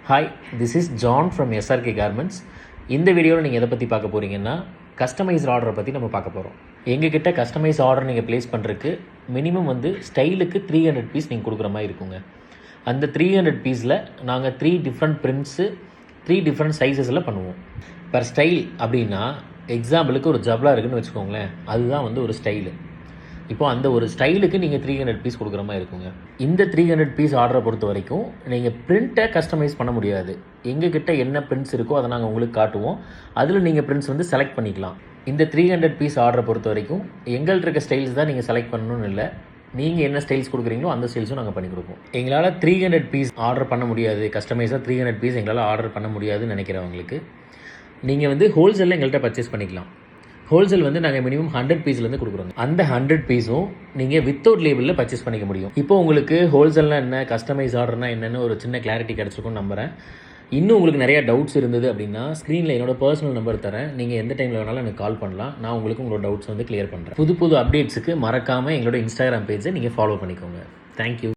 Hi, this is John from SRK garments. இந்த வீடியோவில் நீங்கள் எதை பற்றி பார்க்க போகிறீங்கன்னா, கஸ்டமைஸ்ட் ஆர்டரை பற்றி நம்ம பார்க்க போகிறோம். எங்ககிட்ட கஸ்டமைஸ் ஆர்டர் நீங்கள் ப்ளேஸ் பண்ணுறதுக்கு மினிமம் ஸ்டைலுக்கு 300 பீஸ் நீங்கள் கொடுக்குற மாதிரி இருக்குங்க. அந்த 300 பீஸில் நாங்கள் 3 டிஃப்ரெண்ட் பிரிண்ட்ஸு 3 டிஃப்ரெண்ட் சைஸஸில் பண்ணுவோம். பர் ஸ்டைல் அப்படின்னா, எக்ஸாம்பிளுக்கு ஒரு ஜப்லா இருக்குதுன்னு வச்சுக்கோங்களேன், அதுதான் ஒரு ஸ்டைலு. இப்போது அந்த ஒரு ஸ்டைலுக்கு நீங்கள் 300 பீஸ் கொடுக்குற மாதிரி இருக்குங்க. இந்த 300 பீஸ் ஆர்டரை பொறுத்த வரைக்கும் நீங்கள் பிரிண்ட்டை கஸ்டமைஸ் பண்ண முடியாது. எங்ககிட்ட என்ன பிரிண்ட்ஸ் இருக்கோ அதை நாங்கள் உங்களுக்கு காட்டுவோம். அதில் நீங்கள் பிரிண்ட்ஸ் செலக்ட் பண்ணிக்கலாம். இந்த 300 பீஸ் ஆர்டரை பொறுத்த வரைக்கும் எங்கள்கிட்ட இருக்க ஸ்டைல்ஸ் தான் நீங்கள் செலக்ட் பண்ணணும்னு இல்லை. நீங்கள் என்ன ஸ்டைல்ஸ் கொடுக்குறீங்களோ அந்த ஸ்டைல்ஸும் நாங்கள் பண்ணி கொடுப்போம். எங்களால் 300 பீஸ் ஆர்டர் பண்ண முடியாது, கஸ்டமைஸாக 300 பீஸ் எங்களால் ஆர்டர் பண்ண முடியாதுன்னு நினைக்கிறவங்களுக்கு நீங்கள் ஹோல்சேலில் எங்கள்கிட்ட பர்ச்சேஸ் பண்ணிக்கலாம். ஹோல்சேல் நாங்கள் மினிமம் 100 பீஸ்லேருந்து கொடுக்குறோங்க. அந்த 100 பீஸும் நீங்கள் வித்தவுட் லேபிளில் பர்ச்சேஸ் பண்ணிக்க முடியும். இப்போ உங்களுக்கு ஹோல்சேல்னால் என்ன, கஸ்டமைஸ் ஆர்டர்னா என்னென்னு ஒரு சின்ன கிளாரிட்டி கிடச்சிருக்கும்னு நம்புகிறேன். இன்னும் உங்களுக்கு நிறையா டவுட்ஸ் இருந்தது அப்படின்னா, ஸ்க்ரீனில் என்னோடய பர்சனல் நம்பர் தரேன். நீங்கள் எந்த டைமில் வேணாலும் எனக்கு கால் பண்ணலாம். நான் உங்களுக்கு உங்களோட டவுட்ஸ் கிளியர் பண்ணுறேன். புது அப்டேட்ஸுக்கு மறக்காமல் எங்களோட இன்ஸ்டாகிராம் பேஜை நீங்கள் ஃபாலோ பண்ணிக்கோங்க. தேங்க்யூ.